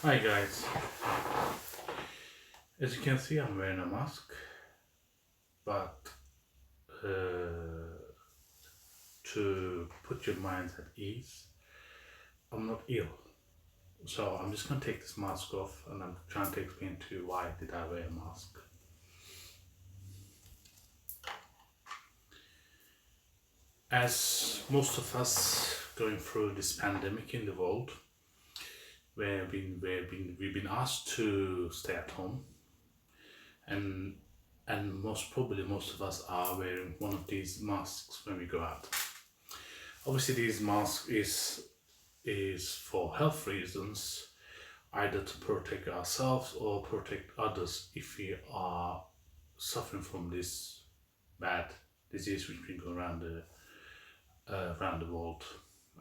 Hi guys, as you can see, I'm wearing a mask, but uh, to put your minds at ease, I'm not ill. So I'm just gonna take this mask off and I'm trying to explain to you why did I wear a mask. As most of us going through this pandemic in the world, we've been asked to stay at home, and most probably most of us are wearing one of these masks when we go out. Obviously, these masks is for health reasons, either to protect ourselves or protect others if we are suffering from this bad disease which been going around the world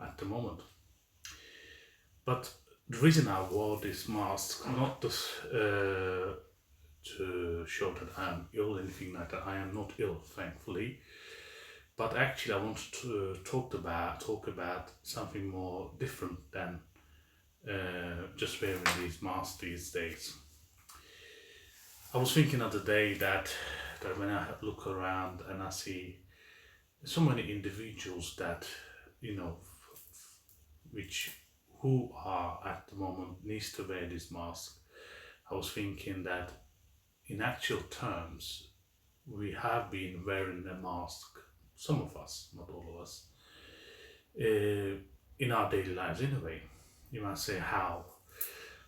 at the moment. But the reason I wore this mask, not just to show that I'm ill, anything like that. I am not ill, thankfully. But actually, I wanted to talk about something more different than just wearing these masks these days. I was thinking the other day that when I look around and I see so many individuals that you know which who are at the moment needs to wear this mask. I was thinking that in actual terms we have been wearing a mask, some of us, not all of us, uh, in our daily lives anyway. You might say how.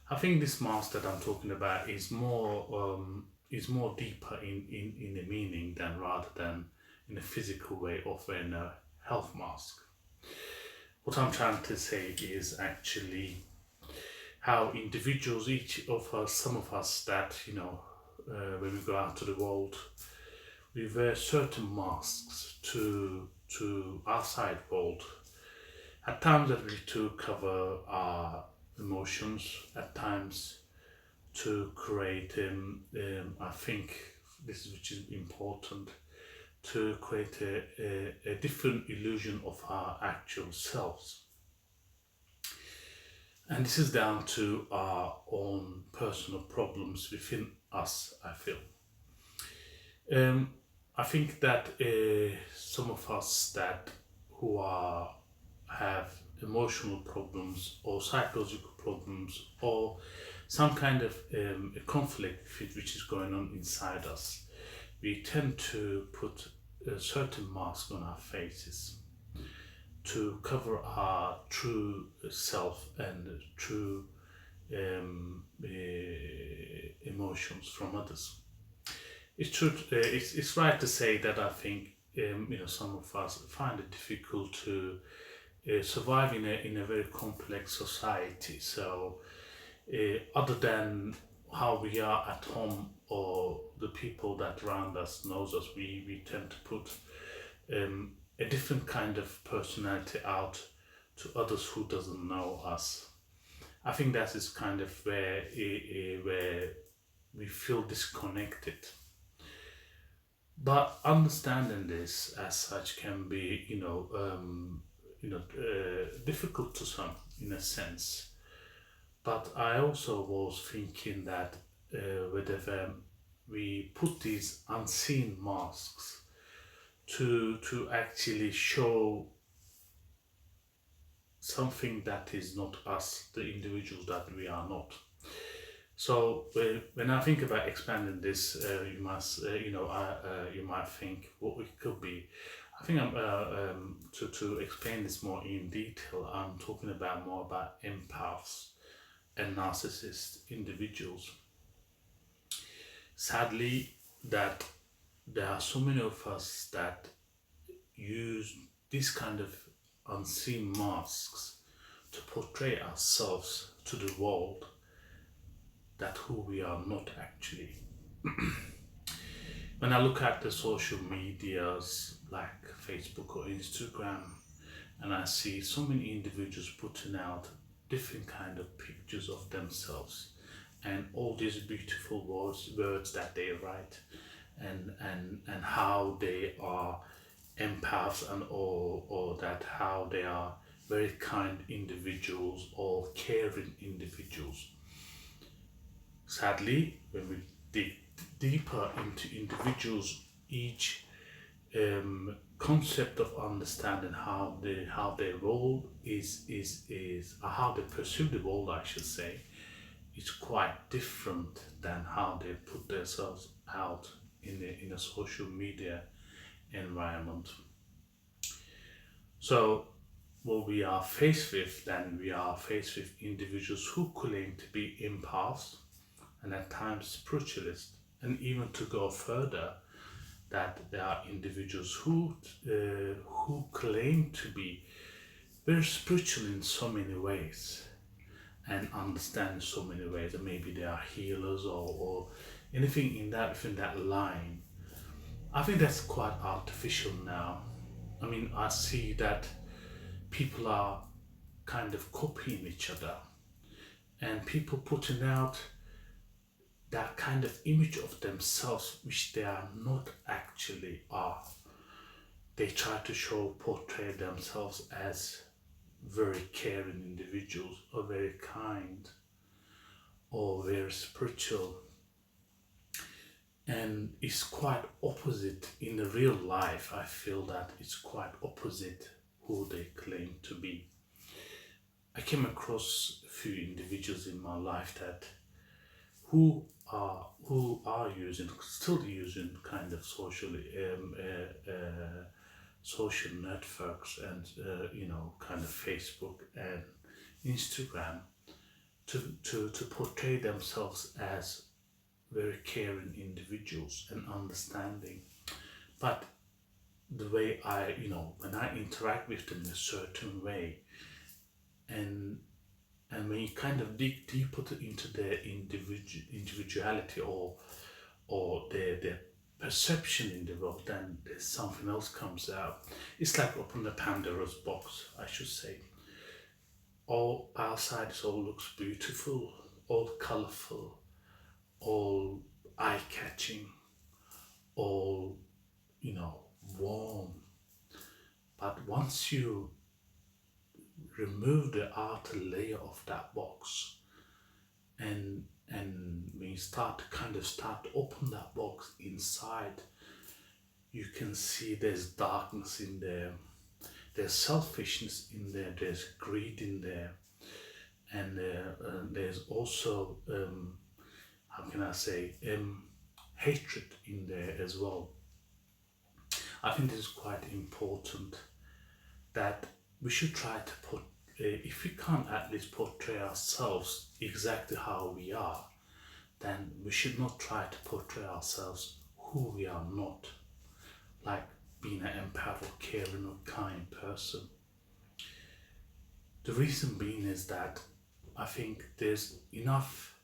I think this mask that I'm talking about is more deeper in the meaning than rather than in a physical way of wearing a health mask. What I'm trying to say is actually how individuals, each of us, some of us, that when we go out to the world, we wear certain masks to outside world. At times that we to cover our emotions. At times to create, I think this is which is important, to create a different illusion of our actual selves. And this is down to our own personal problems within us, I feel. Um, I think that some of us that who are have emotional problems or psychological problems or some kind of a conflict which is going on inside us, we tend to put a certain mask on our faces to cover our true self and true emotions from others. It's true. It's right to say that I think some of us find it difficult to survive in a very complex society. So other than how we are at home or the people that around us knows us, we tend to put a different kind of personality out to others who doesn't know us. I think that is kind of where we feel disconnected. But understanding this as such can be, difficult to some in a sense. But I also was thinking that whether we put these unseen masks to actually show something that is not us, the individuals that we are not. So when I think about expanding this, you must, you might think what it could be. I think to explain this more in detail. I'm talking about more about empaths and narcissist individuals. Sadly, that there are so many of us that use this kind of unseen masks to portray ourselves to the world that who we are not actually. When I look at the social medias like Facebook or Instagram, and I see so many individuals putting out different kind of pictures of themselves and all these beautiful words that they write, and how they are empaths, and or that how they are very kind individuals or caring individuals. sadly, when we dig deeper into individuals, each concept of understanding how their role is how they perceive the role, I should say, is quite different than how they put themselves out in a social media environment. So what we are faced with, then we are faced with individuals who claim to be empaths and at times spiritualists, and even to go further, that there are individuals who claim to be very spiritual in so many ways and understand in so many ways, and maybe they are healers or anything in that within that line. I think that's quite artificial now. I mean, I see that people are kind of copying each other and people putting out that kind of image of themselves which they are not actually are. They try to portray themselves as very caring individuals or very kind or very spiritual, and it's quite opposite in the real life. I feel that it's quite opposite who they claim to be. I came across a few individuals in my life that who are using, still using kind of social networks and kind of Facebook and Instagram to portray themselves as very caring individuals and understanding. But the way when I interact with them in a certain way, and when you kind of dig deeper into their individuality or their perception in the world, then there's something else comes out. It's like open the Pandora's box, I should say. All outside it all looks beautiful, all colorful, all eye-catching, all warm. But once you remove the outer layer of that box, and when you start to open that box inside, you can see there's darkness in there, there's selfishness in there, there's greed in there, and there's also how can I say hatred in there as well. I think this is quite important, that we should try to if we can't at least portray ourselves exactly how we are, then we should not try to portray ourselves who we are not, like being an empath or caring or kind person. The reason being is that I think there's enough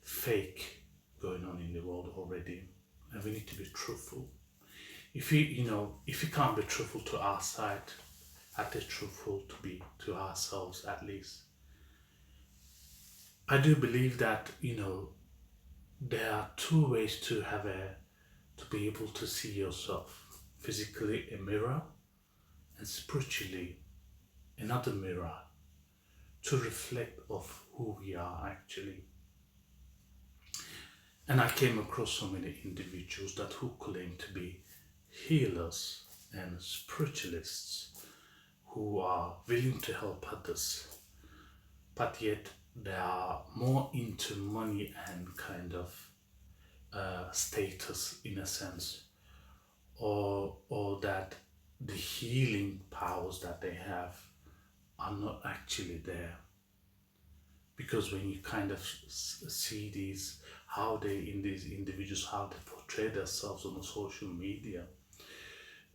fake going on in the world already, and we need to be truthful. If we can't be truthful to our side, at least truthful to be to ourselves at least. I do believe that there are two ways to be able to see yourself: physically a mirror, and spiritually another mirror, to reflect of who we are actually. And I came across so many individuals that who claim to be healers and spiritualists, who are willing to help others, but yet they are more into money and kind of status in a sense, or that the healing powers that they have are not actually there. Because when you kind of see these individuals, how they portray themselves on the social media,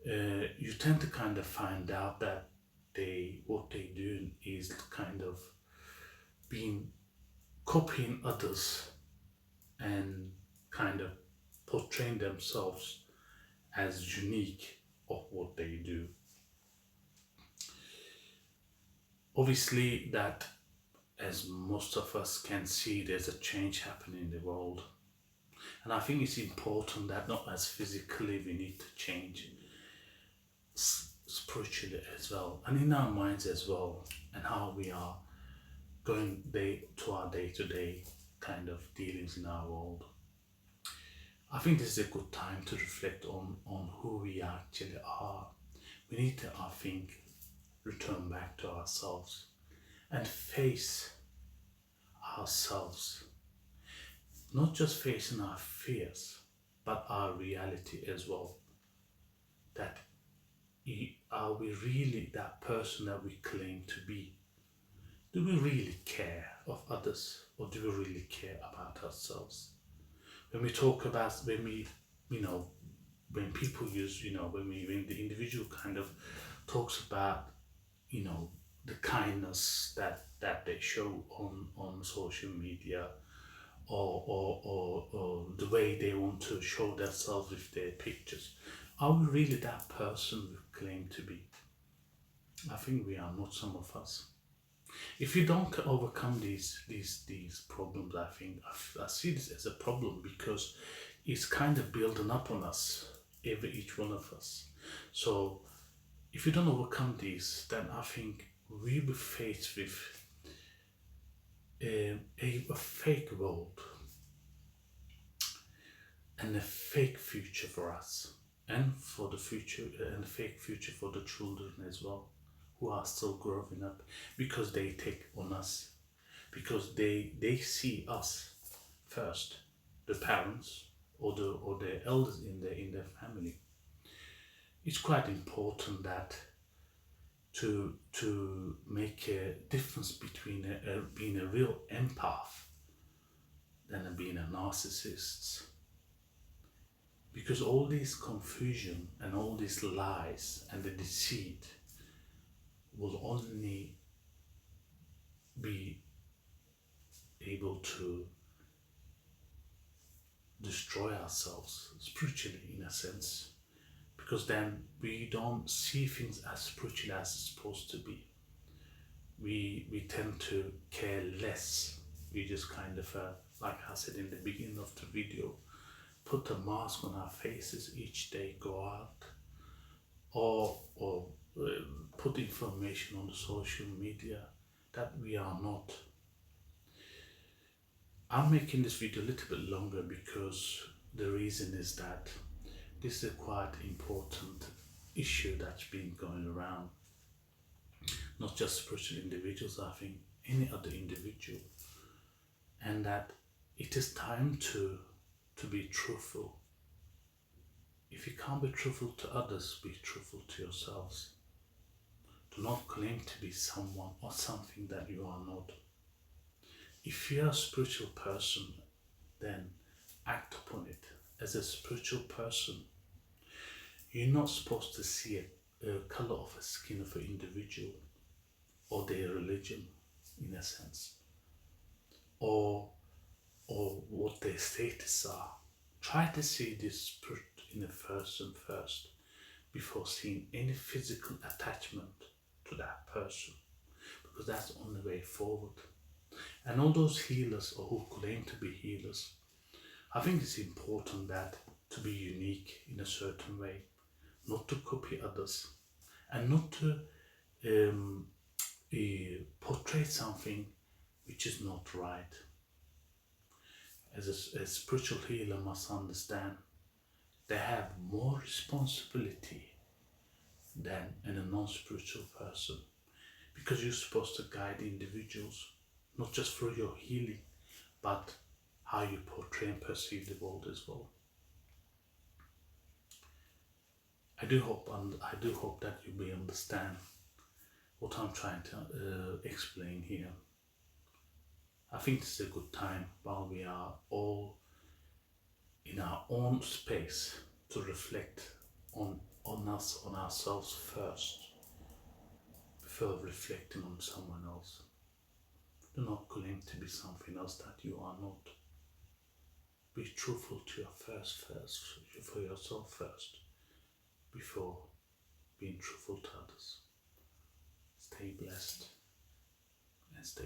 you tend to kind of find out that what they do is kind of copying others and kind of portraying themselves as unique of what they do. Obviously, that, as most of us can see, there's a change happening in the world, and I think it's important that not as physically we need to change spiritually as well, and in our minds as well, and how we are going to our day-to-day kind of dealings in our world. I think this is a good time to reflect on who we actually are. We need to, I think, return back to ourselves and face ourselves, not just facing our fears, but our reality as well. That are we really that person that we claim to be? Do we really care of others, or do we really care about ourselves? When we talk about, when we, you know, when people use, when the individual kind of talks about, you know, the kindness that they show on social media, or the way they want to show themselves with their pictures, are we really that person we claim to be? I think we are not, some of us. If you don't overcome these problems, I think I see this as a problem, because it's kind of building up on us, each one of us. So if you don't overcome these, then I think we'll be faced with a fake world and a fake future for us, and for the future, and a fake future for the children as well, who are still growing up, because they take on us, because they see us first, the parents or the elders in their family. It's quite important that to make a difference between being a real empath than being a narcissist, because all this confusion and all these lies and the deceit will only be able to destroy ourselves spiritually, in a sense, because then we don't see things as spiritual as it's supposed to be. We tend to care less. We just kind of, like I said in the beginning of the video, put a mask on our faces each day, go out, or put information on the social media that we are not. I'm making this video a little bit longer because the reason is that this is a quite important issue that's been going around, not just spiritual individuals, I think any other individual, and that it is time to be truthful. If you can't be truthful to others, be truthful to yourselves. Do not claim to be someone or something that you are not. If you're a spiritual person, then act upon it. As a spiritual person, you're not supposed to see a color of a skin of an individual, or their religion, in a sense, or what their status are. Try to see this spirit in a person first, before seeing any physical attachment to that person, because that's the only way forward. And all those healers, or who claim to be healers, I think it's important that to be unique in a certain way, not to copy others, and not to portray something which is not right. As a spiritual healer must understand, they have more responsibility than a non-spiritual person, because you're supposed to guide individuals, not just through your healing, but how you portray and perceive the world as well. I do hope that you may understand what I'm trying to explain here. I think this is a good time, while we are all in our own space, to reflect on us, on ourselves first, before reflecting on someone else. Do not claim to be something else that you are not. Be truthful to for yourself first, before being truthful to others. Stay blessed and stay